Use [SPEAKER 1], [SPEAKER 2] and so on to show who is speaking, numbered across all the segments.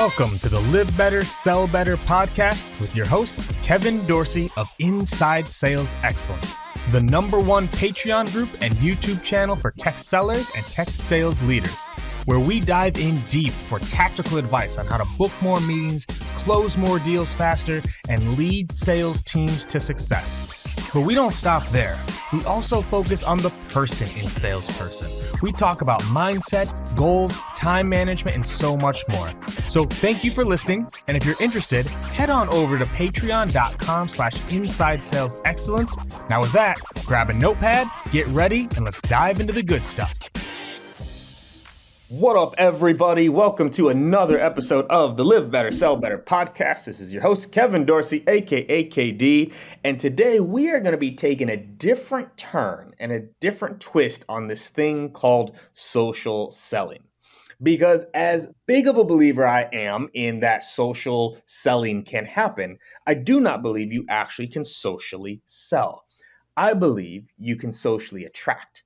[SPEAKER 1] Welcome to the Live Better, Sell Better podcast with your host, Kevin Dorsey of Inside Sales Excellence, the #1 Patreon group and YouTube channel for tech sellers and tech sales leaders, where we dive in deep for tactical advice on how to book more meetings, close more deals faster, and lead sales teams to success. But we don't stop there. We also focus on the person in salesperson. We talk about mindset, goals, time management, and so much more. So thank you for listening. And if you're interested, head on over to patreon.com/inside sales excellence. Now with that, grab a notepad, get ready, and let's dive into the good stuff. What up, everybody? Welcome to another episode of the Live Better, Sell Better podcast. This is your host, Kevin Dorsey, aka KD. And today we are going to be taking a different turn and a different twist on this thing called social selling. Because as big of a believer I am in that social selling can happen, I do not believe you actually can socially sell. I believe you can socially attract.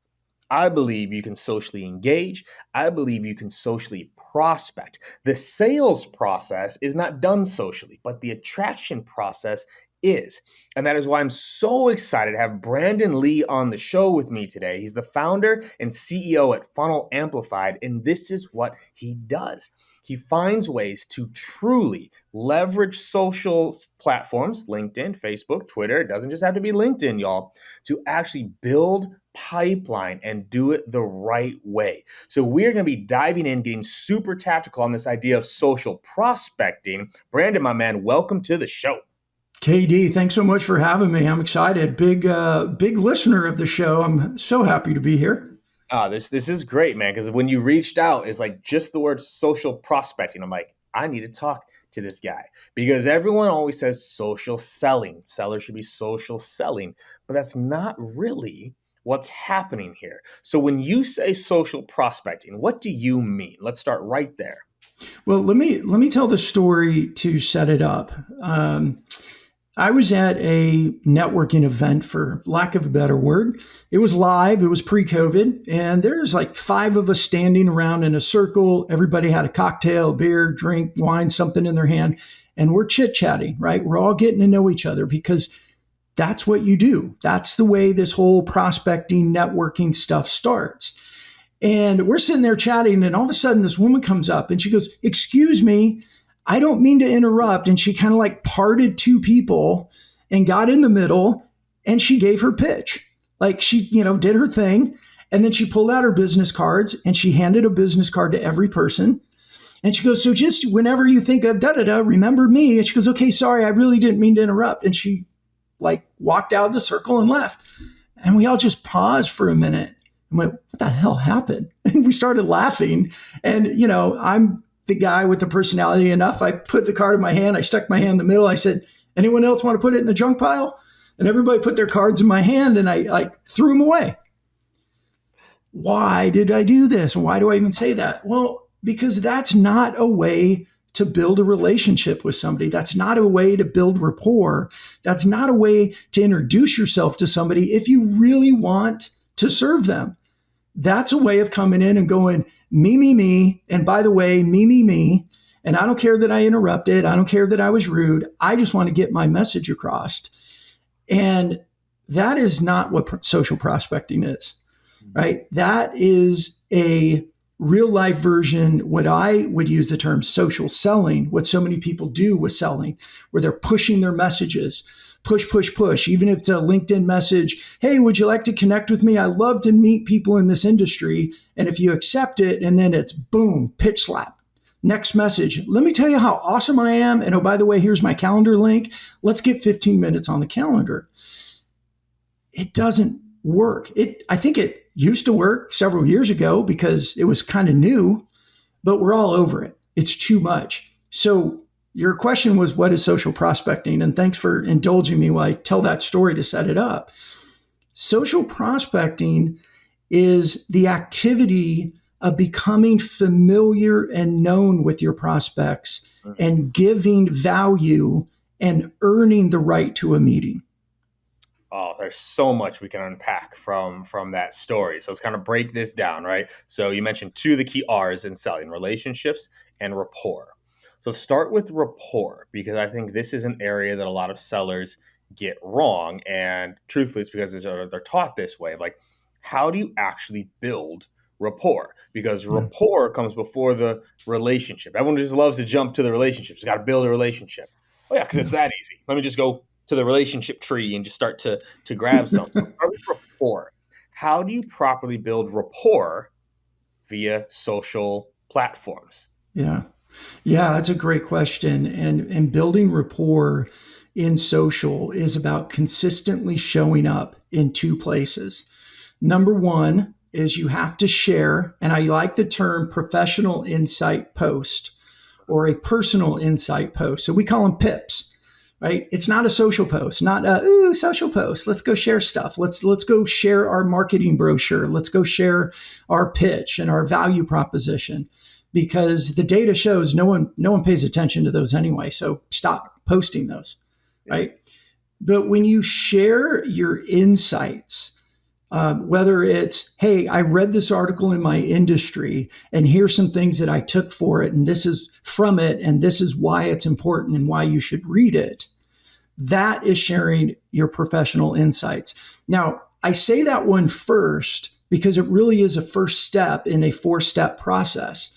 [SPEAKER 1] I believe you can socially engage. I believe you can socially prospect. The sales process is not done socially, but the attraction process is. And that is why I'm so excited to have Brandon Lee on the show with me today. He's the founder and CEO at FunnelAmplified, and this is what he does. He finds ways to truly leverage social platforms, LinkedIn, Facebook, Twitter. It doesn't just have to be LinkedIn, y'all, to actually build pipeline and do it the right way. So we're going to be diving in, getting super tactical on this idea of social prospecting. Brandon, my man, welcome to the show.
[SPEAKER 2] KD, thanks so much for having me. I'm excited. Big listener of the show. I'm so happy to be here.
[SPEAKER 1] This is great, man, because when you reached out, it's like just the word social prospecting. I'm like, I need to talk to this guy because everyone always says social selling. Sellers should be social selling, but that's not really what's happening here. So when you say social prospecting, what do you mean? Let's start right there.
[SPEAKER 2] Well, let me tell the story to set it up. I was at a networking event, for lack of a better word. It was live. It was pre-COVID. And there's like 5 of us standing around in a circle. Everybody had a cocktail, beer, drink, wine, something in their hand. And we're chit-chatting, right? We're all getting to know each other because that's what you do. That's the way this whole prospecting, networking stuff starts. And we're sitting there chatting, and all of a sudden this woman comes up and she goes, "Excuse me, I don't mean to interrupt." And she kind of like parted 2 people and got in the middle, and she gave her pitch. Like she, did her thing. And then she pulled out her business cards and she handed a business card to every person. And she goes, "So just whenever you think of da-da-da, remember me." And she goes, "Okay, sorry, I really didn't mean to interrupt." And she like walked out of the circle and left. And we all just paused for a minute and went, "What the hell happened?" And we started laughing. And, I'm the guy with the personality enough. I put the card in my hand. I stuck my hand in the middle. I said, "Anyone else want to put it in the junk pile?" And everybody put their cards in my hand, and I threw them away. Why did I do this? Why do I even say that? Well, because that's not a way to build a relationship with somebody. That's not a way to build rapport. That's not a way to introduce yourself to somebody if you really want to serve them. That's a way of coming in and going, me, me, me. And by the way, me, me, me. And I don't care that I interrupted. I don't care that I was rude. I just want to get my message across. And that is not what social prospecting is, right? That is a real life version, what I would use the term social selling, what so many people do with selling, where they're pushing their messages, push, push, push. Even if it's a LinkedIn message, "Hey, would you like to connect with me? I love to meet people in this industry." And if you accept it, and then it's boom, pitch slap. Next message, "Let me tell you how awesome I am. And oh, by the way, here's my calendar link. Let's get 15 minutes on the calendar." It doesn't work. I think it used to work several years ago because it was kind of new, but we're all over it. It's too much. So your question was, what is social prospecting? And thanks for indulging me while I tell that story to set it up. Social prospecting is the activity of becoming familiar and known with your prospects and giving value and earning the right to a meeting.
[SPEAKER 1] Oh, there's so much we can unpack from that story. So let's kind of break this down, right? So you mentioned 2 of the key R's in selling: relationships and rapport. So start with rapport, because I think this is an area that a lot of sellers get wrong. And truthfully, it's because they're taught this way of like, how do you actually build rapport? Because
[SPEAKER 2] Yeah.
[SPEAKER 1] rapport comes before the relationship. Everyone just loves to jump to the relationship. It's got to build a relationship. Oh yeah, because it's
[SPEAKER 2] Yeah.
[SPEAKER 1] that easy. Let me just go to the relationship tree and just start to grab something. Start with rapport. How do you properly build rapport via social platforms?
[SPEAKER 2] Yeah. Yeah, that's a great question. And building rapport in social is about consistently showing up in two places. Number one is you have to share, and I like the term professional insight post or a personal insight post. So we call them PIPs, right? It's not a social post, not a social post. Let's go share stuff. Let's go share our marketing brochure. Let's go share our pitch and our value proposition, because the data shows no one pays attention to those anyway. So stop posting those, right?
[SPEAKER 1] Yes.
[SPEAKER 2] But when you share your insights, whether it's, hey, I read this article in my industry and here's some things that I took for it, and this is from it, and this is why it's important and why you should read it, that is sharing your professional insights. Now, I say that one first because it really is a first step in a 4-step process.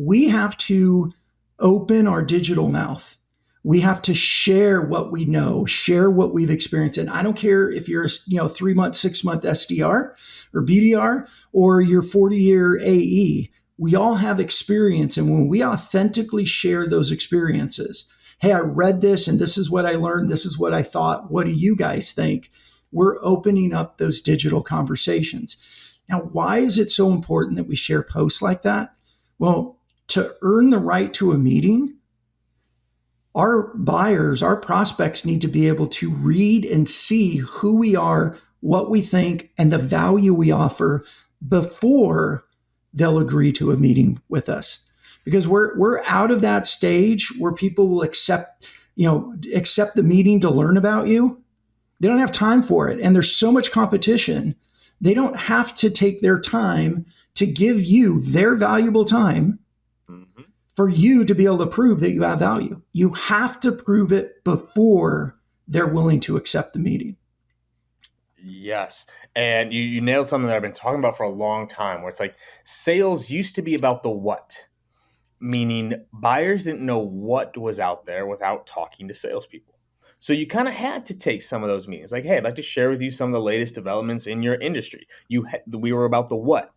[SPEAKER 2] We have to open our digital mouth. We have to share what we know, share what we've experienced. And I don't care if you're a 3-month, 6-month SDR or BDR or your 40-year AE. We all have experience. And when we authentically share those experiences, hey, I read this and this is what I learned. This is what I thought. What do you guys think? We're opening up those digital conversations. Now, why is it so important that we share posts like that? Well, to earn the right to a meeting, our buyers, our prospects need to be able to read and see who we are, what we think, and the value we offer before they'll agree to a meeting with us. Because we're out of that stage where people will accept the meeting to learn about you. They don't have time for it. And there's so much competition. They don't have to take their time to give you their valuable time
[SPEAKER 1] Mm-hmm.
[SPEAKER 2] for you to be able to prove that you have value. You have to prove it before they're willing to accept the meeting.
[SPEAKER 1] Yes. And you nailed something that I've been talking about for a long time, where it's like sales used to be about the what, meaning buyers didn't know what was out there without talking to salespeople. So you kind of had to take some of those meetings. Like, hey, I'd like to share with you some of the latest developments in your industry. We were about the what.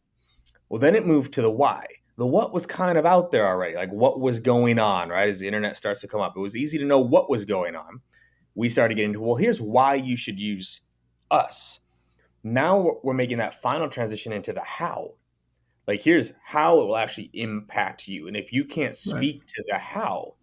[SPEAKER 1] Well, then it moved to the why. The what was kind of out there already, like what was going on, right? As the internet starts to come up, it was easy to know what was going on. We started getting to, well, here's why you should use us. Now we're making that final transition into the how. Like, here's how it will actually impact you. And if you can't
[SPEAKER 2] Right.
[SPEAKER 1] speak to the how,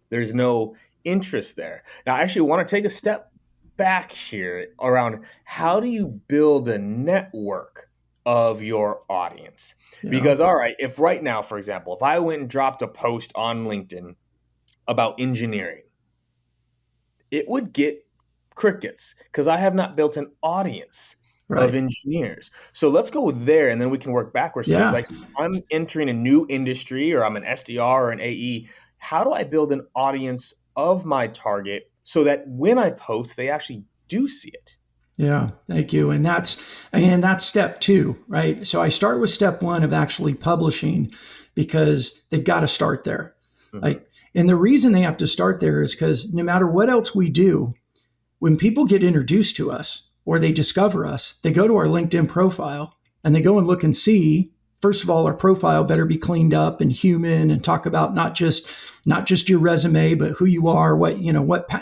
[SPEAKER 1] there's no interest there. Now, I actually want to take a step back here around how do you build a network of your audience?
[SPEAKER 2] Yeah.
[SPEAKER 1] Because, all right, if right now, for example, if I went and dropped a post on LinkedIn about engineering, it would get crickets because I have not built an audience of
[SPEAKER 2] Right.
[SPEAKER 1] engineers. So let's go there and then we can work backwards to this.
[SPEAKER 2] Yeah.
[SPEAKER 1] Like, I'm entering a new industry or I'm an SDR or an AE. How do I build an audience of my target so that when I post, they actually do see it?
[SPEAKER 2] Yeah. Thank you. And that's step 2, right? So I start with step 1 of actually publishing because they've got to start there.
[SPEAKER 1] Mm-hmm.
[SPEAKER 2] Like, and the reason they have to start there is because no matter what else we do, when people get introduced to us or they discover us, they go to our LinkedIn profile and they go and look and see, first of all, our profile better be cleaned up and human and talk about not just your resume, but who you are, what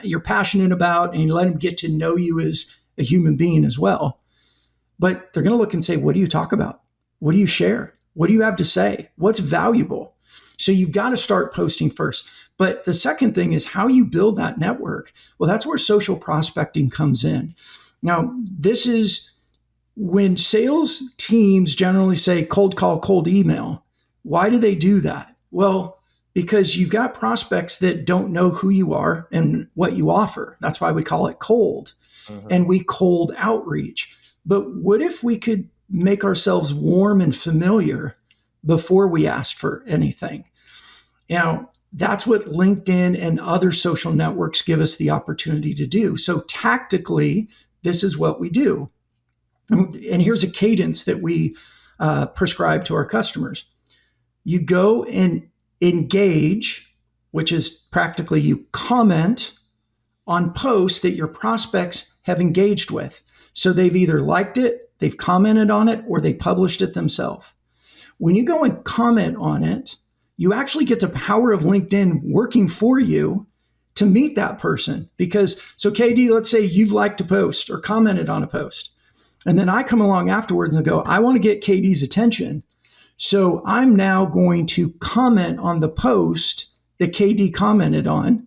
[SPEAKER 2] you're passionate about, and you let them get to know you as a human being as well. But they're going to look and say, what do you talk about? What do you share? What do you have to say? What's valuable? So you've got to start posting first. But the second thing is how you build that network. Well, that's where social prospecting comes in. Now, this is when sales teams generally say cold call, cold email. Why do they do that? Well, because you've got prospects that don't know who you are and what you offer. That's why we call it cold.
[SPEAKER 1] Mm-hmm.
[SPEAKER 2] And we cold outreach. But what if we could make ourselves warm and familiar before we asked for anything? Now, That's what LinkedIn and other social networks give us the opportunity to do. So tactically, this is what we do. And here's a cadence that we prescribe to our customers. You go and engage, which is practically you comment on posts that your prospects have engaged with. So they've either liked it, they've commented on it, or they published it themselves. When you go and comment on it, you actually get the power of LinkedIn working for you to meet that person. Because, so KD, let's say you've liked a post or commented on a post. And then I come along afterwards and go, I want to get KD's attention. So I'm now going to comment on the post that KD commented on.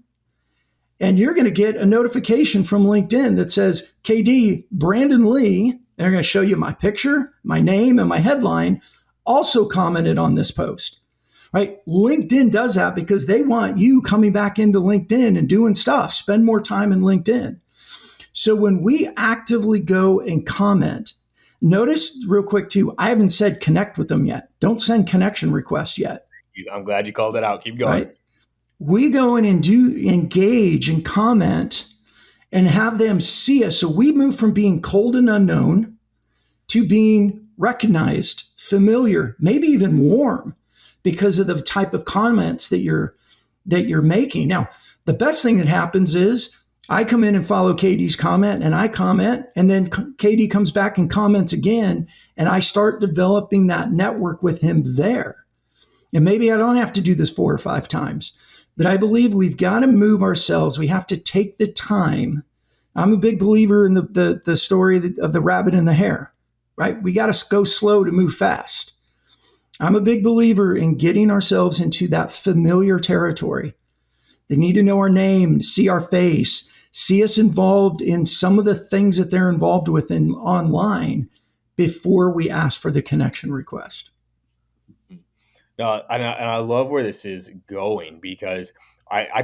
[SPEAKER 2] And you're going to get a notification from LinkedIn that says, KD, Brandon Lee, they're going to show you my picture, my name, and my headline, also commented on this post, right? LinkedIn does that because they want you coming back into LinkedIn and doing stuff, spend more time in LinkedIn. So when we actively go and comment, notice real quick too, I haven't said connect with them yet. Don't send connection requests yet.
[SPEAKER 1] I'm glad you called it out. Keep going.
[SPEAKER 2] Right? We go in and do engage and comment and have them see us. So we move from being cold and unknown to being recognized, familiar, maybe even warm because of the type of comments that you're making. Now, the best thing that happens is I come in and follow KD's comment and I comment, and then KD comes back and comments again, and I start developing that network with him there. And maybe I don't have to do this 4 or 5 times, but I believe we've got to move ourselves. We have to take the time. I'm a big believer in the story of the rabbit and the hare, right? We got to go slow to move fast. I'm a big believer in getting ourselves into that familiar territory. They need to know our name, see our face, see us involved in some of the things that they're involved with online before we ask for the connection request.
[SPEAKER 1] No, and I love where this is going because I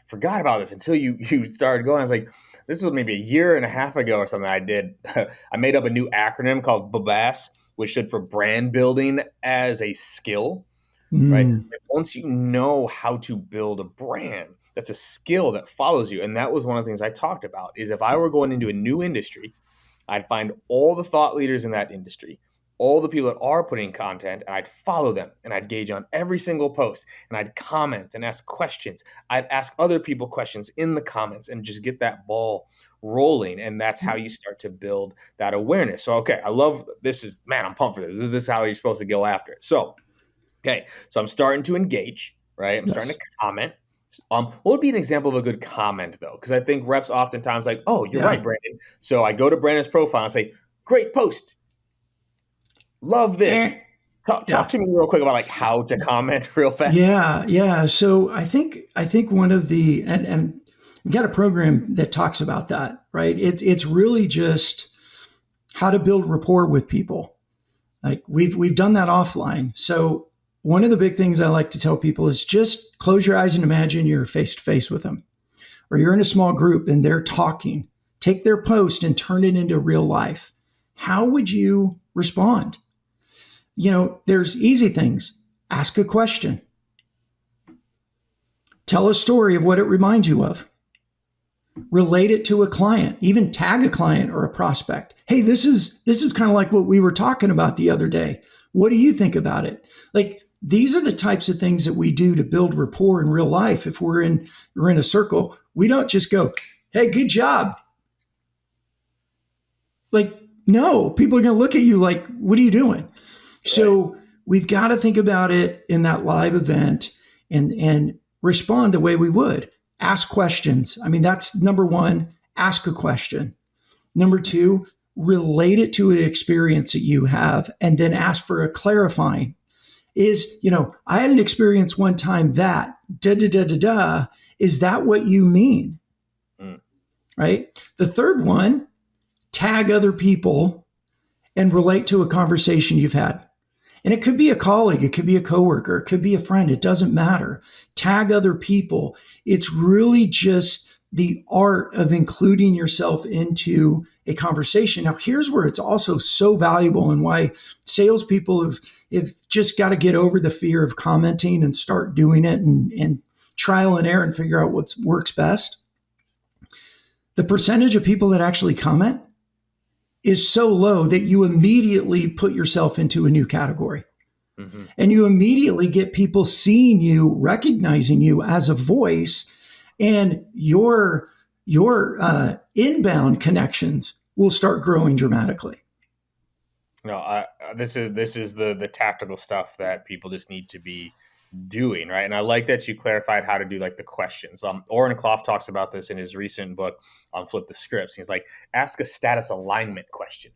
[SPEAKER 1] forgot about this until you started going. I was like, this was maybe a year and a half ago or something I did. I made up a new acronym called BBAS, which stood for brand building as a skill, right? Once you know how to build a brand, that's a skill that follows you. And that was one of the things I talked about is if I were going into a new industry, I'd find all the thought leaders in that industry, all the people that are putting content, and I'd follow them and I'd gauge on every single post and I'd comment and ask questions. I'd ask other people questions in the comments and just get that ball rolling. And that's how you start to build that awareness. So, okay, I love this I'm pumped for this. This is how you're supposed to go after it. So, okay, so I'm starting to engage, right? I'm starting to comment. What would be an example of a good comment though? Because I think reps oftentimes like, oh, you're right, Brandon. So I go to Brandon's profile and say, great post. Love this. Talk to me real quick about like how to comment real fast.
[SPEAKER 2] Yeah. So I think one of the and we've got a program that talks about that, right? It's really just how to build rapport with people. Like we've done that offline. So one of the big things I like to tell people is just close your eyes and imagine you're face to face with them, or you're in a small group and they're talking. Take their post and turn it into real life. How would you respond? There's easy things. Ask a question. Tell a story of what it reminds you of. Relate it to a client. Even tag a client or a prospect. Hey, this is kind of like what we were talking about the other day. What do you think about it? Like, these are the types of things that we do to build rapport in real life. If we're in a circle, we don't just go, hey, good job. Like, no, people are going to look at you like, what are you doing? Right. So we've got to think about it in that live event and respond the way we would. Ask questions. I mean, that's number one, ask a question. Number two, relate it to an experience that you have and then ask for a clarifying. I had an experience one time that, is that what you mean? Right? The third one, tag other people and relate to a conversation you've had. And it could be a colleague, it could be a coworker, it could be a friend, it doesn't matter. Tag other people. It's really just the art of including yourself into a conversation. Now, here's where it's also so valuable and why salespeople have just got to get over the fear of commenting and start doing it and trial and error and figure out what works best. The percentage of people that actually comment is so low that you immediately put yourself into a new category. Mm-hmm. And you immediately get people seeing you, recognizing you as a voice, and your inbound connections will start growing dramatically.
[SPEAKER 1] No, this is the tactical stuff that people just need to be doing, right? And I like that you clarified how to do like the questions. Oren Clough talks about this in his recent book on Flip the Scripts. He's like, ask a status alignment question,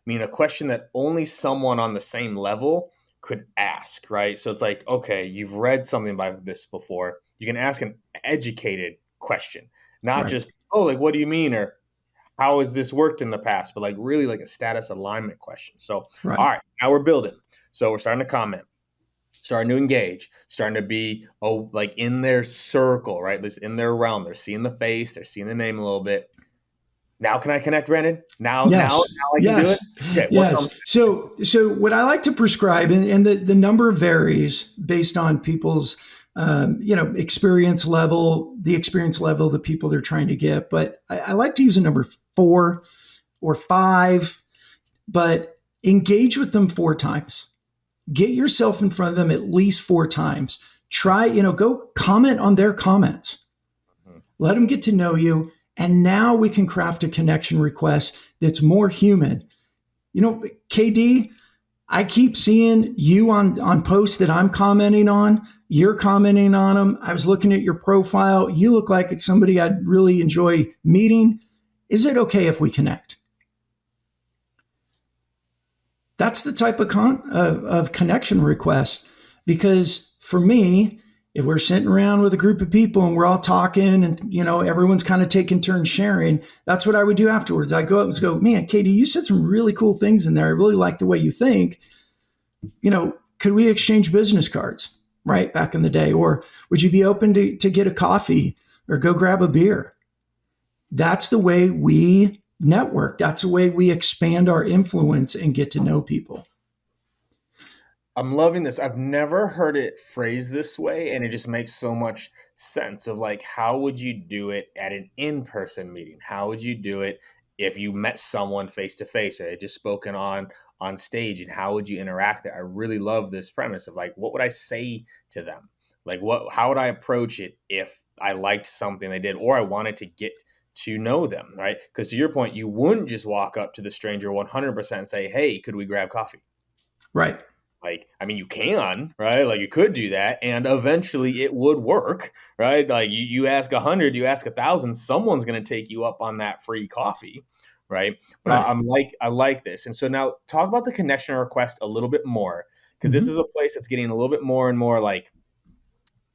[SPEAKER 1] meaning a question that only someone on the same level could ask, right? So it's like, okay, you've read something about this before. You can ask an educated question, not right. Just, oh, like, what do you mean? Or how has this worked in the past? But like really like a status alignment question. So, right. All right, now we're building. So we're starting to comment, starting to engage, starting to be, like in their circle, right? At least in their realm. They're seeing the face, they're seeing the name a little bit. Now can I connect, Brandon? Now I can do it?
[SPEAKER 2] Okay, yes. So what I like to prescribe, and the number varies based on people's experience level, the experience level of the people they're trying to get. But I like to use a number 4 or 5, but engage with them 4 times. Get yourself in front of them at least 4 times. Try, go comment on their comments. Mm-hmm. Let them get to know you. And now we can craft a connection request that's more human. KD, I keep seeing you on posts that I'm commenting on. You're commenting on them. I was looking at your profile. You look like it's somebody I'd really enjoy meeting. Is it okay if we connect? That's the type of connection request. Because for me, if we're sitting around with a group of people and we're all talking and, everyone's kind of taking turns sharing, that's what I would do afterwards. I go up and go, man, Katie, you said some really cool things in there. I really like the way you think. Could we exchange business cards, right? Back in the day, or would you be open to get a coffee or go grab a beer? That's the way we network. That's the way we expand our influence and get to know people.
[SPEAKER 1] I'm loving this. I've never heard it phrased this way, and it just makes so much sense of like, how would you do it at an in-person meeting? How would you do it if you met someone face-to-face or had just spoken on stage, and how would you interact there? I really love this premise of like, what would I say to them? Like, how would I approach it if I liked something they did or I wanted to get to know them, right? Because to your point, you wouldn't just walk up to the stranger 100% and say, hey, could we grab coffee?
[SPEAKER 2] Right.
[SPEAKER 1] Like, I mean, you can, right? Like you could do that and eventually it would work, right? Like you ask 100, you ask 1,000, someone's going to take you up on that free coffee, right? But right. I like this. And so now talk about the connection request a little bit more, because this is a place that's getting a little bit more and more like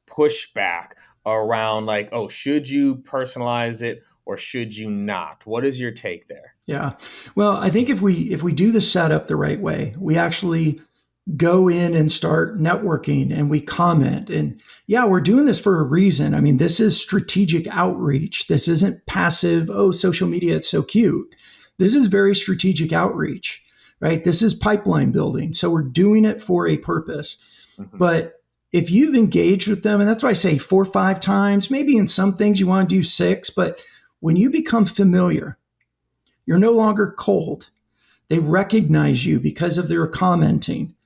[SPEAKER 1] pushback around like, oh, should you personalize it or should you not? What is your take there?
[SPEAKER 2] Yeah. Well, I think if we do the setup the right way, we actually go in and start networking and we comment. And yeah, we're doing this for a reason. I mean, this is strategic outreach. This isn't passive, oh, social media, it's so cute. This is very strategic outreach, right? This is pipeline building. So we're doing it for a purpose. Mm-hmm. But if you've engaged with them, and that's why I say 4 or 5 times, maybe in some things you want to do 6, but when you become familiar, you're no longer cold. They recognize you because of their commenting.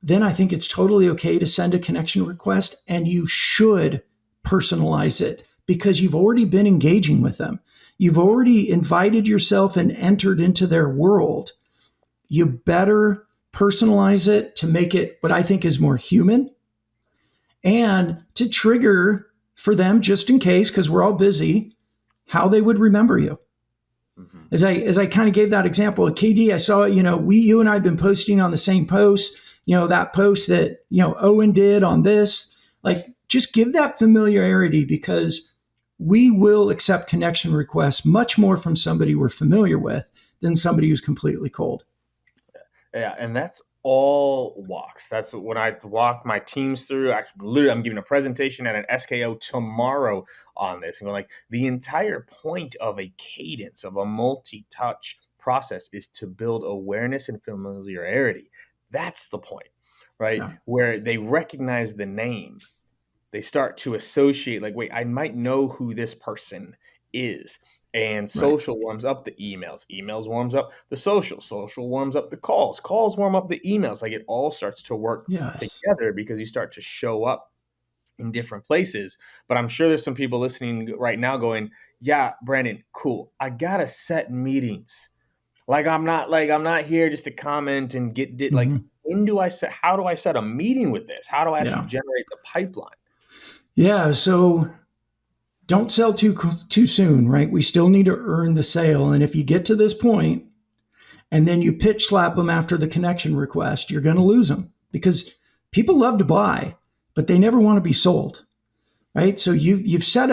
[SPEAKER 2] Then I think it's totally okay to send a connection request, and you should personalize it because you've already been engaging with them. You've already invited yourself and entered into their world. You better personalize it to make it what I think is more human and to trigger for them, just in case, because we're all busy, how they would remember you. Mm-hmm. As I kind of gave that example at KD, I saw, you and I have been posting on the same post, that post that, Owen did on this, like just give that familiarity because we will accept connection requests much more from somebody we're familiar with than somebody who's completely cold.
[SPEAKER 1] Yeah. And that's all walks. That's when I walk my teams through. Actually, literally, I'm giving a presentation at an SKO tomorrow on this. And going like the entire point of a cadence of a multi-touch process is to build awareness and familiarity. That's the point, right?
[SPEAKER 2] Yeah.
[SPEAKER 1] Where they recognize the name, they start to associate like, wait, I might know who this person is. And
[SPEAKER 2] Right.
[SPEAKER 1] social warms up the emails warms up the social warms up the calls warm up the emails. Like it all starts to work
[SPEAKER 2] Yes.
[SPEAKER 1] together because you start to show up in different places. But I'm sure there's some people listening right now going, yeah, Brandon, cool, I gotta set meetings. I'm not here just to comment and like,
[SPEAKER 2] Hmm.
[SPEAKER 1] when do I set, how do I set a meeting with this? How do I actually
[SPEAKER 2] Yeah.
[SPEAKER 1] generate the pipeline?
[SPEAKER 2] Yeah. So don't sell too soon, right? We still need to earn the sale. And if you get to this point and then you pitch slap them after the connection request, you're going to lose them because people love to buy, but they never want to be sold, right? So you've set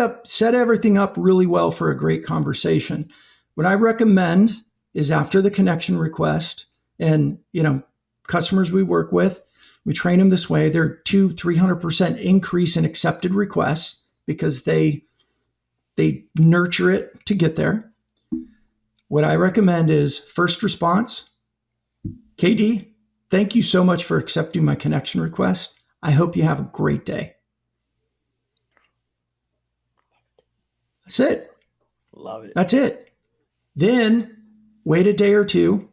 [SPEAKER 2] everything up really well for a great conversation. What I recommend is after the connection request, and customers we work with, we train them this way. They're 200-300% increase in accepted requests because they nurture it to get there. What I recommend is first response. KD, thank you so much for accepting my connection request. I hope you have a great day. That's it.
[SPEAKER 1] Love it.
[SPEAKER 2] That's it. Then wait a day or two.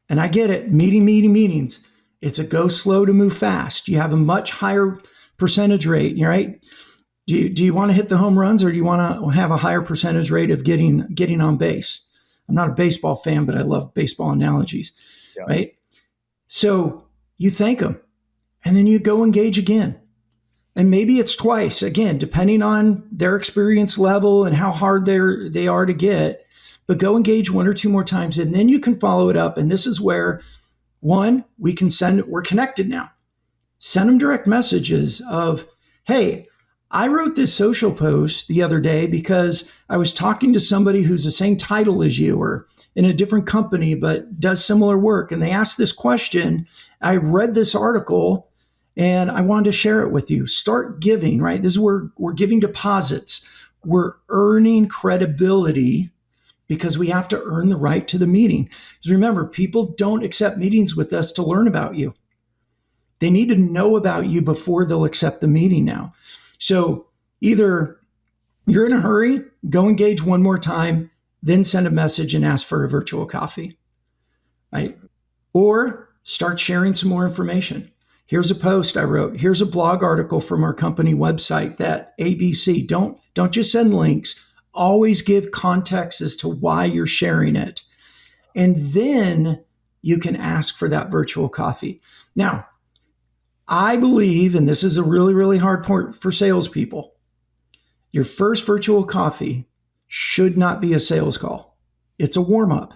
[SPEAKER 2] And I get it. Meetings. It's a go slow to move fast. You have a much higher percentage rate, right? Do you want to hit the home runs or do you want to have a higher percentage rate of getting on base? I'm not a baseball fan, but I love baseball analogies,
[SPEAKER 1] Yeah.
[SPEAKER 2] right? So you thank them and then you go engage again. And maybe it's twice, again, depending on their experience level and how hard they are to get. But go engage one or two more times, and then you can follow it up. And this is where, one, we're connected now. Send them direct messages of, hey, I wrote this social post the other day because I was talking to somebody who's the same title as you or in a different company but does similar work. And they asked this question. I read this article and I wanted to share it with you. Start giving, right? This is where we're giving deposits. We're earning credibility because we have to earn the right to the meeting. Because remember, people don't accept meetings with us to learn about you. They need to know about you before they'll accept the meeting now. So either you're in a hurry, go engage one more time, then send a message and ask for a virtual coffee, right? Or start sharing some more information. Here's a post I wrote. Here's a blog article from our company website that ABC. Don't just send links. Always give context as to why you're sharing it. And then you can ask for that virtual coffee. Now, I believe, and this is a really, really hard point for salespeople, your first virtual coffee should not be a sales call. It's a warm up,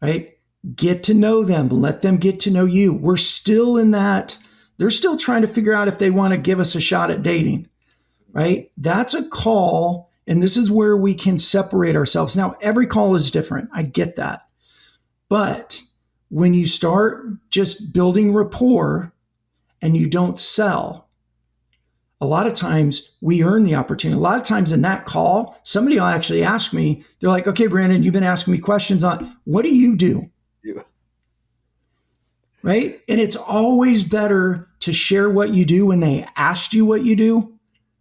[SPEAKER 2] right? Get to know them, let them get to know you. We're still in that, they're still trying to figure out if they want to give us a shot at dating, right? That's a call. And this is where we can separate ourselves. Now, every call is different. I get that. But when you start just building rapport and you don't sell, a lot of times we earn the opportunity. A lot of times in that call, somebody will actually ask me, they're like, okay, Brandon, you've been asking me questions on what do you do?
[SPEAKER 1] Yeah.
[SPEAKER 2] Right? And it's always better to share what you do when they asked you what you do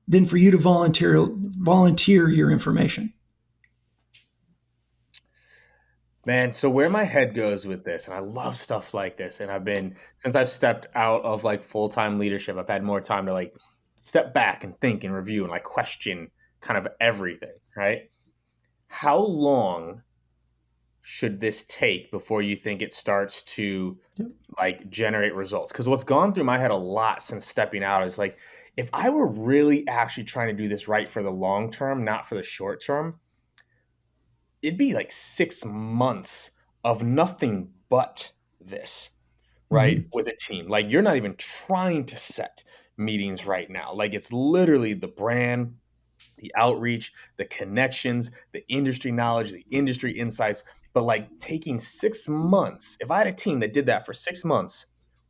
[SPEAKER 2] than for you to volunteer your information.
[SPEAKER 1] Man, so where my head goes with this, and I love stuff like this, and since I've stepped out of like full-time leadership, I've had more time to like step back and think and review and like question kind of everything, right? How long should this take before you think it starts to
[SPEAKER 2] Yep.
[SPEAKER 1] like generate results? Because what's gone through my head a lot since stepping out is like, if I were really actually trying to do this right for the long term, not for the short term, it'd be like 6 months of nothing but this, right?
[SPEAKER 2] Mm-hmm.
[SPEAKER 1] With a team. Like you're not even trying to set meetings right now. Like it's literally the brand, the outreach, the connections, the industry knowledge, the industry insights. but like taking 6 months, if I had a team that did that for 6 months,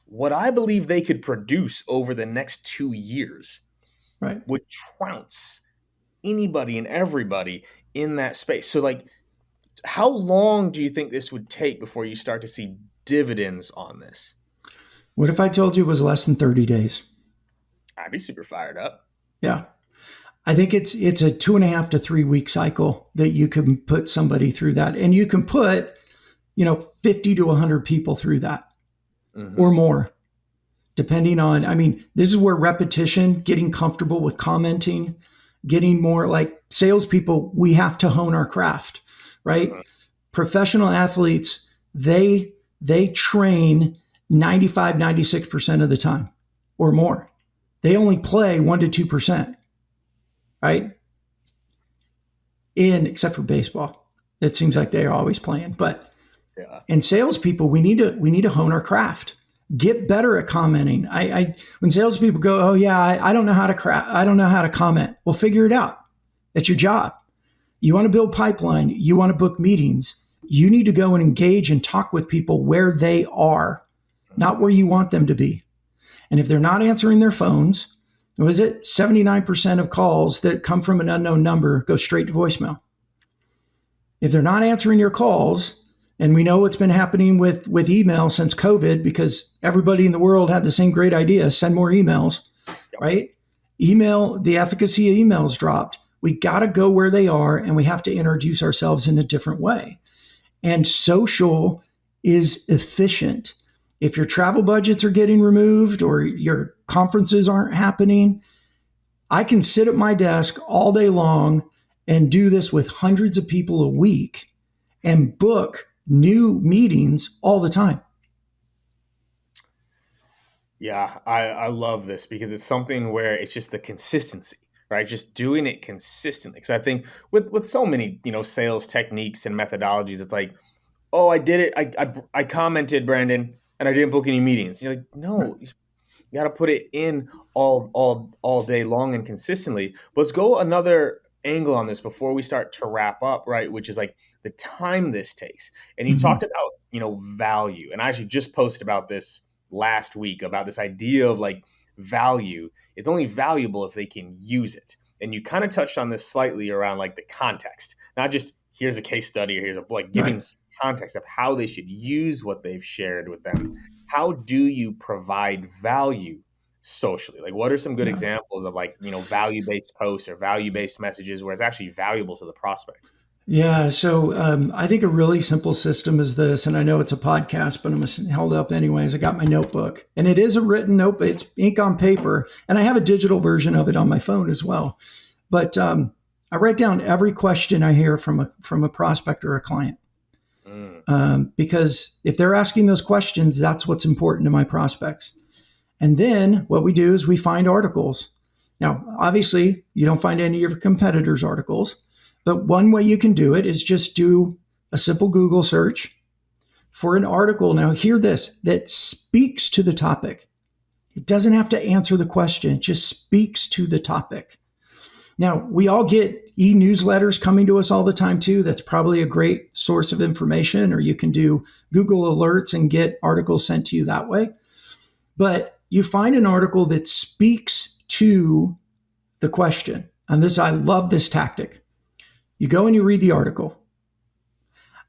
[SPEAKER 1] what I believe they could produce over the next 2 years
[SPEAKER 2] Right.
[SPEAKER 1] would trounce anybody and everybody in that space. So, like, how long do you think this would take before you start to see dividends on this?
[SPEAKER 2] What if I told you it was less than 30 days?
[SPEAKER 1] I'd be super fired up.
[SPEAKER 2] Yeah. I think it's a 2.5 to 3 week cycle that you can put somebody through that. And you can put, 50 to 100 people through that or more, depending on, this is where repetition, getting comfortable with commenting, getting more like salespeople, we have to hone our craft, right? Professional athletes, they train 95, 96% of the time or more. They only play 1% to 2%, right? Except for baseball. It seems like they're always playing. But in salespeople, we need to hone our craft. Get better at commenting. When salespeople go, oh yeah, I don't know how to comment. Well, figure it out. It's your job. You want to build pipeline. You want to book meetings. You need to go and engage and talk with people where they are, not where you want them to be. And if they're not answering their phones, was it 79% of calls that come from an unknown number go straight to voicemail? If they're not answering your calls, and we know what's been happening with email since COVID because everybody in the world had the same great idea, send more emails, right? Email, the efficacy of emails dropped. We got to go where they are and we have to introduce ourselves in a different way. And social is efficient. If your travel budgets are getting removed or your conferences aren't happening, I can sit at my desk all day long and do this with hundreds of people a week and book new meetings all the time.
[SPEAKER 1] Yeah, I love this because it's something where it's just the consistency, right? Just doing it consistently. Because I think with so many, sales techniques and methodologies, it's like, oh, I did it. I commented, Brandon, and I didn't book any meetings. You're like, no, you got to put it in all day long and consistently. But let's go another angle on this before we start to wrap up, right? Which is like the time this takes. And you talked about, value. And I actually just posted about this last week about this idea of like value. It's only valuable if they can use it. And you kind of touched on this slightly around like the context, not just here's a case study or here's giving context of how they should use what they've shared with them. How do you provide value socially? Like, what are some good examples of like, value-based posts or value-based messages where it's actually valuable to the prospect?
[SPEAKER 2] Yeah. So I think a really simple system is this, and I know it's a podcast, but I'm held up anyways. I got my notebook and it is a written notebook. It's ink on paper and I have a digital version of it on my phone as well. But I write down every question I hear from a prospect or a client. Because if they're asking those questions, that's what's important to my prospects. And then what we do is we find articles. Now, obviously, you don't find any of your competitors' articles, but one way you can do it is just do a simple Google search for an article. Now, hear this, that speaks to the topic. It doesn't have to answer the question. It just speaks to the topic. Now, we all get e-newsletters coming to us all the time too. That's probably a great source of information, or you can do Google alerts and get articles sent to you that way. But you find an article that speaks to the question. And I love this tactic. You go and you read the article,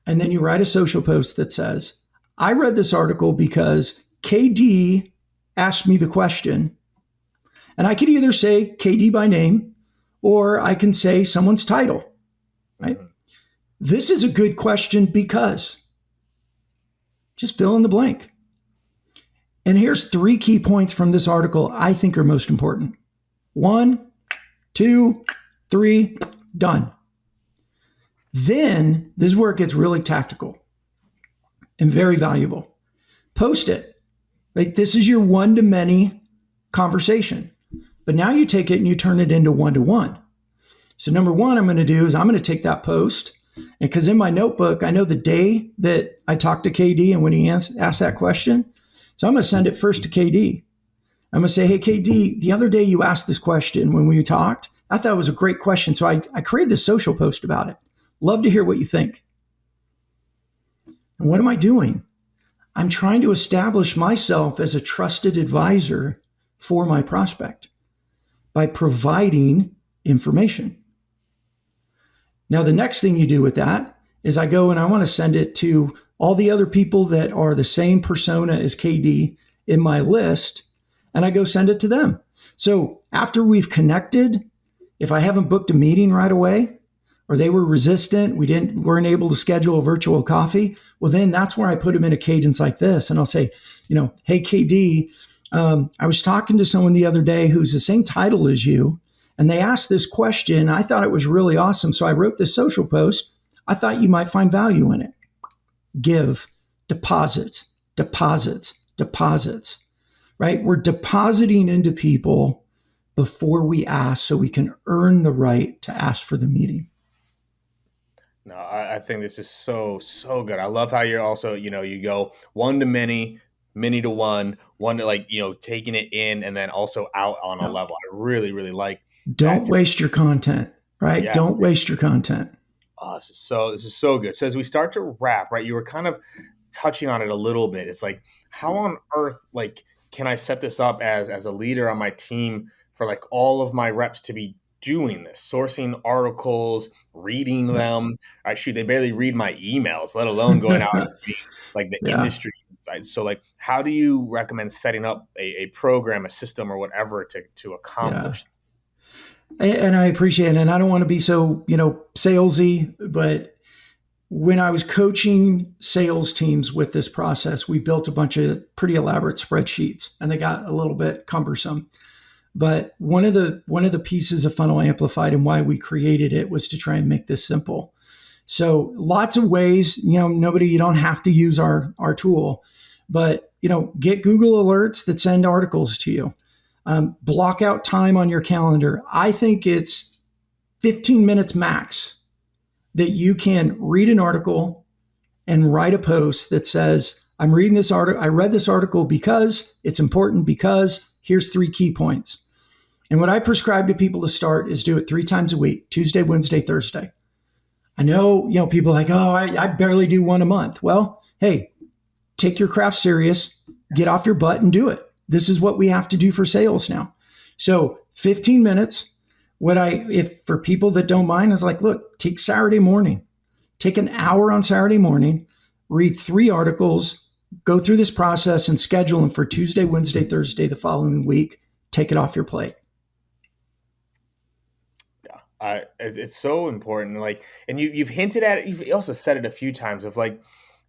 [SPEAKER 2] and then you write a social post that says, I read this article because KD asked me the question. And I could either say KD by name, or I can say someone's title, right? This is a good question because just fill in the blank. And here's 3 key points from this article I think are most important. 1, 2, 3, done. Then this is where it gets really tactical and very valuable. Post it. Right? This is your one-to-many conversation. But now you take it and you turn it into one-to-one. So number 1 I'm going to do is I'm going to take that post, and because in my notebook, I know the day that I talked to KD and when he asked that question. So I'm going to send it first to KD. I'm going to say, hey, KD, the other day you asked this question when we talked. I thought it was a great question. So I created this social post about it. Love to hear what you think. And what am I doing? I'm trying to establish myself as a trusted advisor for my prospect by providing information. Now, the next thing you do with that is I go and I want to send it to all the other people that are the same persona as KD in my list, and I go send it to them. So after we've connected, if I haven't booked a meeting right away, or they were resistant, weren't able to schedule a virtual coffee, well, then that's where I put them in a cadence like this. And I'll say, hey, KD, I was talking to someone the other day who's the same title as you, and they asked this question. I thought it was really awesome. So I wrote this social post. I thought you might find value in it. Give, deposits, deposits, deposits, right? We're depositing into people before we ask so we can earn the right to ask for the meeting.
[SPEAKER 1] No, I think this is so, so good. I love how you're also, you go one to many, many to one to taking it in and then also out on a
[SPEAKER 2] Yeah.
[SPEAKER 1] level. I really, really like that.
[SPEAKER 2] Don't waste your content, right?
[SPEAKER 1] Yeah.
[SPEAKER 2] Don't waste your content.
[SPEAKER 1] Oh, this is so good. So as we start to wrap, right, you were kind of touching on it a little bit. It's like, how on earth, can I set this up as a leader on my team for all of my reps to be doing this, sourcing articles, reading them? Shoot, they barely read my emails, let alone going out and reading the industry insights. So how do you recommend setting up a program, a system, or whatever to accomplish?
[SPEAKER 2] And I appreciate it. And I don't want to be so, salesy, but when I was coaching sales teams with this process, we built a bunch of pretty elaborate spreadsheets, and they got a little bit cumbersome. But one of the pieces of Funnel Amplified and why we created it was to try and make this simple. So lots of ways, you don't have to use our tool, but get Google alerts that send articles to you. Block out time on your calendar. I think it's 15 minutes max that you can read an article and write a post that says, I'm reading this article. I read this article because it's important, because here's 3 key points. And what I prescribe to people to start is do it 3 times a week, Tuesday, Wednesday, Thursday. I know, people are like, oh, I barely do one a month. Well, hey, take your craft serious, get off your butt and do it. This is what we have to do for sales now. So 15 minutes. If for people that don't mind, is look, take Saturday morning, take an hour on Saturday morning, read 3 articles, go through this process and schedule them for Tuesday, Wednesday, Thursday, the following week. Take it off your plate.
[SPEAKER 1] Yeah, it's so important. And you've hinted at it. You've also said it a few times of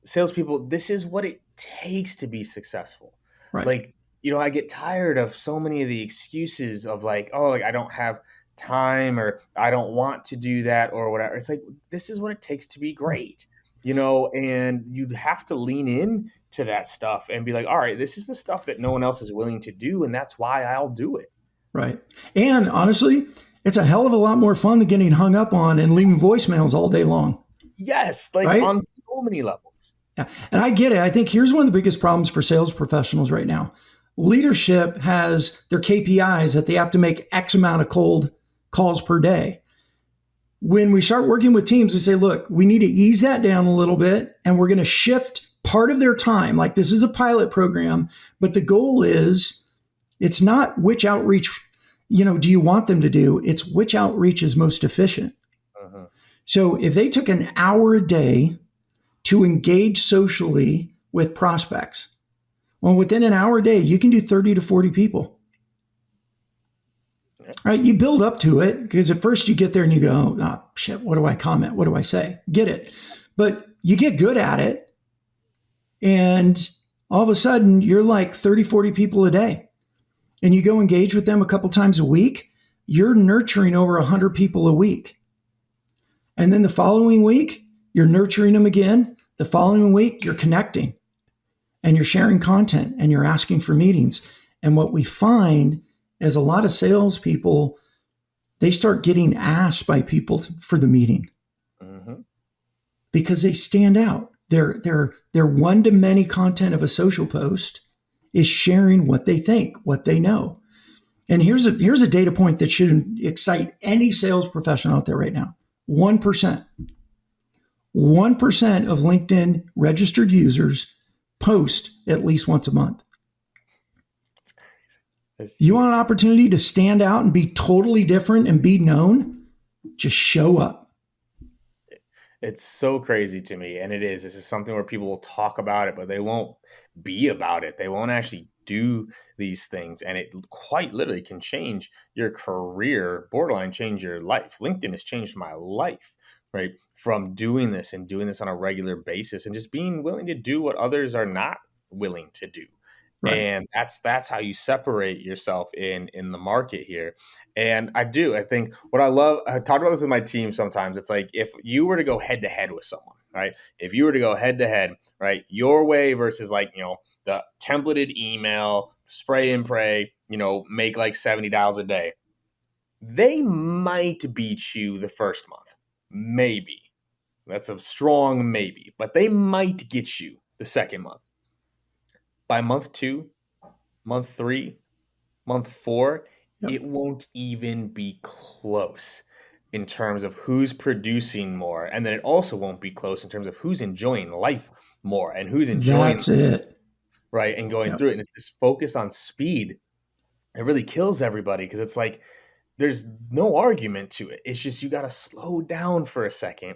[SPEAKER 1] salespeople, this is what it takes to be successful.
[SPEAKER 2] Right.
[SPEAKER 1] I get tired of so many of the excuses of I don't have time, or I don't want to do that, or whatever. It's this is what it takes to be great, and you have to lean in to that stuff and be all right, this is the stuff that no one else is willing to do, and that's why I'll do it.
[SPEAKER 2] Right. And honestly, it's a hell of a lot more fun than getting hung up on and leaving voicemails all day long.
[SPEAKER 1] Yes, right? On so many levels.
[SPEAKER 2] Yeah. And I get it. I think here's one of the biggest problems for sales professionals right now. Leadership has their KPIs that they have to make X amount of cold calls per day. When we start working with teams, we say, look, we need to ease that down a little bit, and we're going to shift part of their time. This is a pilot program, but the goal is, it's not which outreach, do you want them to do? It's which outreach is most efficient. Uh-huh. So if they took an hour a day to engage socially with prospects, well, within an hour a day, you can do 30 to 40 people. Yeah. Right? You build up to it, because at first you get there and you go, oh, shit, what do I comment? What do I say? Get it. But you get good at it. And all of a sudden, you're 30, 40 people a day. And you go engage with them a couple times a week. You're nurturing over 100 people a week. And then the following week, you're nurturing them again. The following week, you're connecting. And you're sharing content, and you're asking for meetings. And what we find is a lot of salespeople, they start getting asked by people for the meeting. Mm-hmm. Because they stand out. Their one-to-many content of a social post is sharing what they think, what they know. And here's a data point that should excite any sales professional out there right now. 1%. 1% of LinkedIn registered users post at least once a month.
[SPEAKER 1] It's crazy. It's
[SPEAKER 2] You
[SPEAKER 1] just
[SPEAKER 2] want an opportunity to stand out and be totally different and be known? Just show up.
[SPEAKER 1] it's so crazy to me, and it is. This is something where people will talk about it, but they won't be about it. They won't actually do these things, and it quite literally can change your career, borderline change your life. LinkedIn has changed my life, right? From doing this and doing this on a regular basis, and just being willing to do what others are not willing to do.
[SPEAKER 2] Right.
[SPEAKER 1] And that's how you separate yourself in the market here. And I think what I love, I talk about this with my team sometimes. It's like if you were to go head to head with someone, right? If you were to go head to head, right, your way versus like, the templated email, spray and pray, make like $70 a day, they might beat you the first month. Maybe. That's a strong maybe, but they might get you the second month. By month two, month three, month four,
[SPEAKER 2] Yep.
[SPEAKER 1] it won't even be close in terms of who's producing more. And then it also won't be close in terms of who's enjoying life more and who's enjoying,
[SPEAKER 2] That's it.
[SPEAKER 1] right, and going
[SPEAKER 2] Yep.
[SPEAKER 1] through it. And it's this focus on speed. It really kills everybody because it's like there's no argument to it. It's just you got to slow down for a second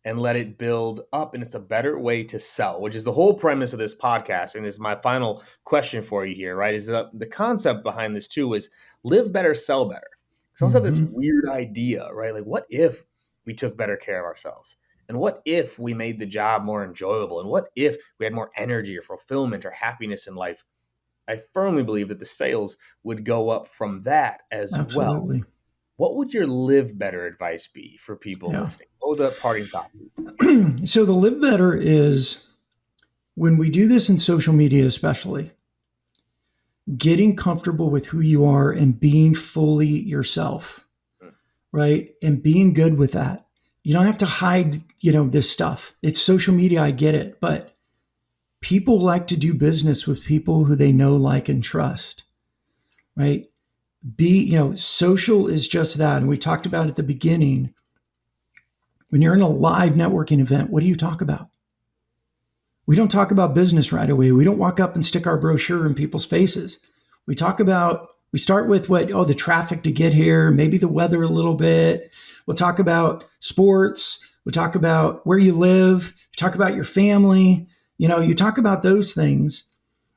[SPEAKER 1] and let it build up. And it's a better way to sell, which is the whole premise of this podcast. And is my final question for you here, right? Is the concept behind this too is live better, sell better. So I also have this
[SPEAKER 2] Mm-hmm.
[SPEAKER 1] weird idea, right? Like, what if we took better care of ourselves? And what if we made the job more enjoyable? And what if we had more energy or fulfillment or happiness in life? I firmly believe that the sales would go up from that as well.
[SPEAKER 2] Absolutely.
[SPEAKER 1] What would your live better advice be for people
[SPEAKER 2] Yeah.
[SPEAKER 1] listening? What would the parting thought be?
[SPEAKER 2] So the live better is when we do this in social media, especially getting comfortable with who you are and being fully yourself,
[SPEAKER 1] Mm,
[SPEAKER 2] right? And being good with that. You don't have to hide, this stuff. It's social media, I get it, but people like to do business with people who they know, like, and trust, right? Social is just that. And we talked about at the beginning, when you're in a live networking event, what do you talk about? We don't talk about business right away. We don't walk up and stick our brochure in people's faces. We start with the traffic to get here, maybe the weather a little bit. We'll talk about sports. We'll talk about where you live. We talk about your family. You talk about those things.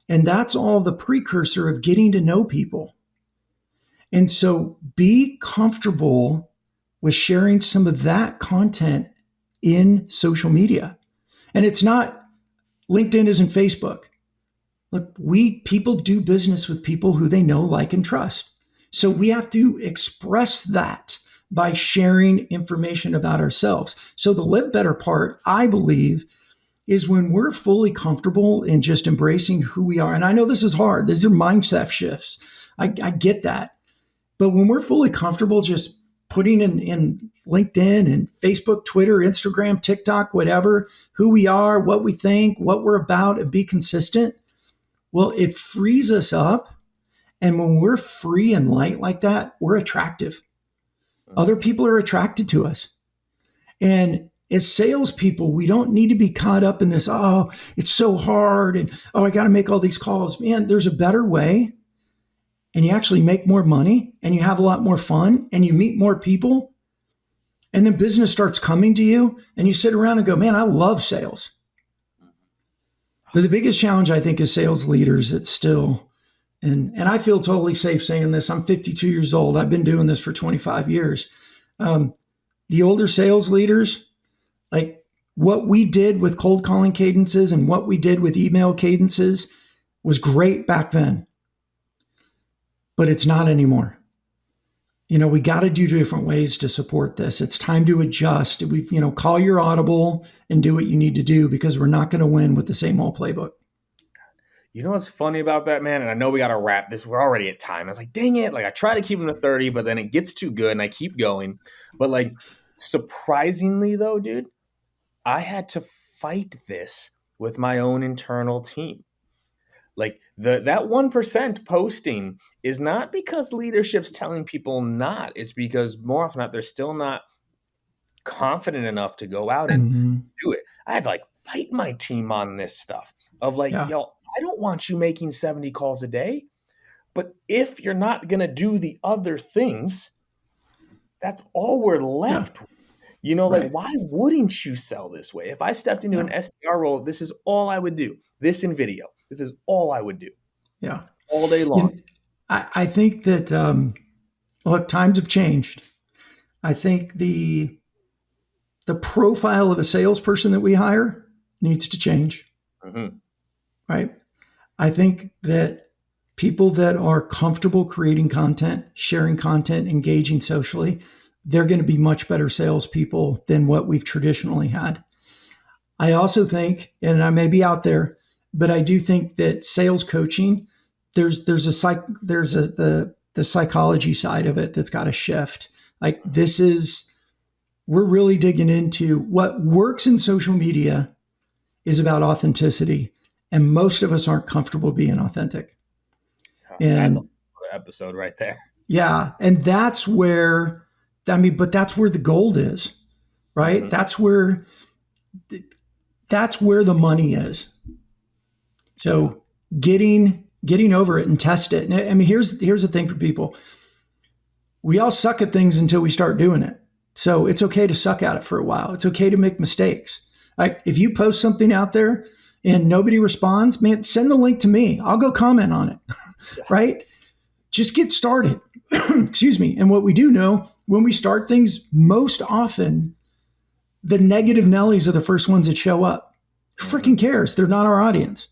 [SPEAKER 2] And that's all the precursor of getting to know people. And so be comfortable with sharing some of that content in social media. And it's not, LinkedIn isn't Facebook. Look, people do business with people who they know, like, and trust. So we have to express that by sharing information about ourselves. So the live better part, I believe, is when we're fully comfortable in just embracing who we are. And I know this is hard. These are mindset shifts. I get that. But when we're fully comfortable just putting in LinkedIn and Facebook, Twitter, Instagram, TikTok, whatever, who we are, what we think, what we're about, and be consistent, well, it frees us up. And when we're free and light like that, we're attractive. Other
[SPEAKER 1] mhm.
[SPEAKER 2] people are attracted to us. And as salespeople, we don't need to be caught up in this, oh, it's so hard. And oh, I got to make all these calls. Man, there's a better way. And you actually make more money and you have a lot more fun and you meet more people. And then business starts coming to you and you sit around and go, man, I love sales. But the biggest challenge, I think, is sales leaders. It's still, and I feel totally safe saying this. I'm 52 years old. I've been doing this for 25 years. Um, the older sales leaders, like what we did with cold calling cadences and what we did with email cadences was great back then, but it's not anymore. We got to do different ways to support this. It's time to adjust. Call your audible and do what you need to do because we're not going to win with the same old playbook.
[SPEAKER 1] You know what's funny about that, man? And I know we got to wrap this. We're already at time. I was like, dang it. Like, I try to keep them to 30, but then it gets too good and I keep going. But, like, surprisingly, though, dude, I had to fight this with my own internal team. Like that 1% posting is not because leadership's telling people not. It's because more often than not, they're still not confident enough to go out and
[SPEAKER 2] Mhm.
[SPEAKER 1] do it. I had to like fight my team on this stuff of like,
[SPEAKER 2] Yeah.
[SPEAKER 1] yo, I don't want you making 70 calls a day, but if you're not going to do the other things, that's all we're
[SPEAKER 2] Yeah.
[SPEAKER 1] left with. You know, like,
[SPEAKER 2] Right.
[SPEAKER 1] why wouldn't you sell this way? If I stepped into
[SPEAKER 2] Yeah.
[SPEAKER 1] an SDR role, this is all I would do. This in video. This is all I would do
[SPEAKER 2] Yeah.
[SPEAKER 1] all day long.
[SPEAKER 2] And I think that look, times have changed. I think the profile of a salesperson that we hire needs to change.
[SPEAKER 1] Mhm.
[SPEAKER 2] Right. I think that people that are comfortable creating content, sharing content, engaging socially, they're going to be much better salespeople than what we've traditionally had. I also think, and I may be out there, but I do think that sales coaching, there's the psychology side of it that's got to shift. Like we're really digging into what works in social media is about authenticity, and most of us aren't comfortable being authentic.
[SPEAKER 1] That's
[SPEAKER 2] And
[SPEAKER 1] another episode right there.
[SPEAKER 2] yeah, and that's where but that's where the gold is, right?
[SPEAKER 1] Mhm.
[SPEAKER 2] That's where the money is.
[SPEAKER 1] Yeah.
[SPEAKER 2] So getting over it and test it. And I mean, here's the thing for people. We all suck at things until we start doing it. So it's okay to suck at it for a while. It's okay to make mistakes. Like if you post something out there and nobody responds, man, send the link to me. I'll go comment on it.
[SPEAKER 1] Yeah.
[SPEAKER 2] Right? Just get started. Excuse me. And what we do know when we start things, most often the negative Nellies are the first ones that show up. Who freaking cares? They're not our audience.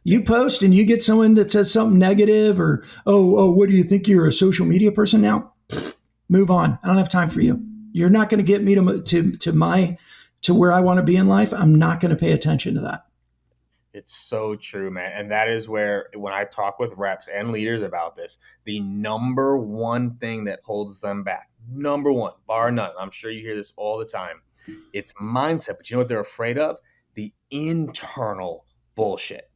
[SPEAKER 2] You post and you get someone that says something negative or, oh, what do you think you're a social media person now? Move on. I don't have time for you. You're not going to get me to where I want to be in life. I'm not going to pay attention to that.
[SPEAKER 1] It's so true, man. And that is where, when I talk with reps and leaders about this, the number one thing that holds them back, number one, bar none, I'm sure you hear this all the time, it's mindset. But you know what they're afraid of? The internal bullshit.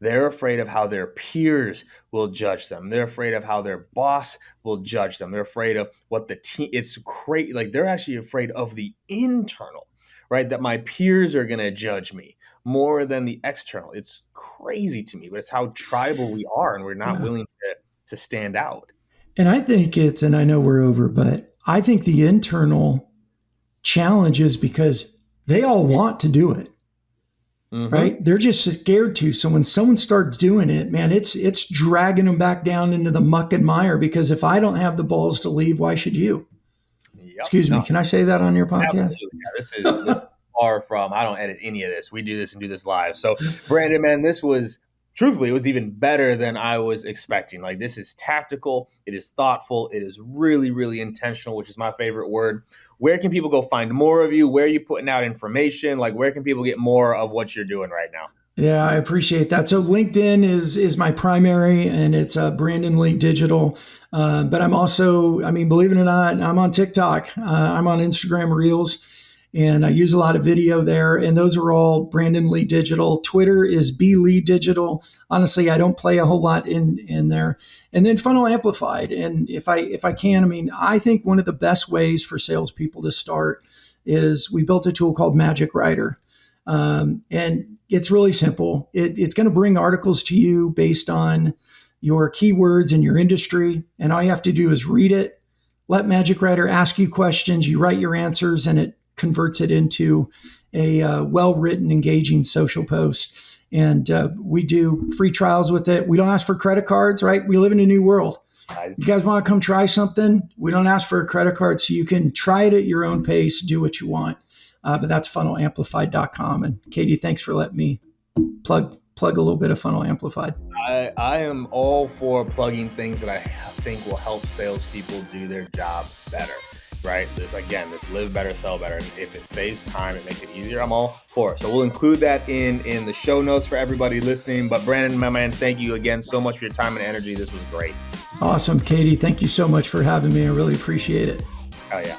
[SPEAKER 1] They're afraid of how their peers will judge them. They're afraid of how their boss will judge them. They're afraid of what the team, it's crazy. Like they're actually afraid of the internal, right? That my peers are going to judge me more than the external. It's crazy to me, but it's how tribal we are, and we're not
[SPEAKER 2] Yeah.
[SPEAKER 1] willing to stand out.
[SPEAKER 2] And I think and I know we're over, but I think the internal challenge is because they all want to do it.
[SPEAKER 1] Mm-hmm.
[SPEAKER 2] Right? They're just scared to. So when someone starts doing it, man, it's dragging them back down into the muck and mire because if I don't have the balls to leave, why should you?
[SPEAKER 1] Yep.
[SPEAKER 2] Excuse me.
[SPEAKER 1] No,
[SPEAKER 2] Can I say that on your podcast?
[SPEAKER 1] absolutely. Yeah, this is far from, I don't edit any of this. We do this and do this live. So Brandon, man, this was, truthfully, it was even better than I was expecting. Like this is tactical. It is thoughtful. It is really, really intentional, which is my favorite word. Where can people go find more of you? Where are you putting out information? Like where can people get more of what you're doing right now?
[SPEAKER 2] Yeah, I appreciate that. So LinkedIn is my primary, and it's Brandon Lee Digital. But I'm also, I mean, believe it or not, I'm on TikTok. I'm on Instagram Reels, and I use a lot of video there. And those are all Brandon Lee Digital. Twitter is B Lee Digital. Honestly, I don't play a whole lot in there. And then Funnel Amplified. And if I can, I mean, I think one of the best ways for salespeople to start is we built a tool called Magic Writer. And it's really simple. It's going to bring articles to you based on your keywords in your industry. And all you have to do is read it, let Magic Writer ask you questions, you write your answers, and it converts it into a well-written, engaging social post. And we do free trials with it. We don't ask for credit cards, right? We live in a new world.
[SPEAKER 1] Nice.
[SPEAKER 2] You guys want to come try something? We don't ask for a credit card, so you can try it at your own pace, do what you want. But that's FunnelAmplified.com. And Katie, thanks for letting me plug a little bit of Funnel Amplified.
[SPEAKER 1] I am all for plugging things that I think will help salespeople do their job better, right? This live better, sell better. And if it saves time, it makes it easier, I'm all for it. So we'll include that in the show notes for everybody listening. But Brandon, my man, thank you again so much for your time and energy. This was great.
[SPEAKER 2] Awesome. Katie, thank you so much for having me. I really appreciate it.
[SPEAKER 1] Oh, yeah.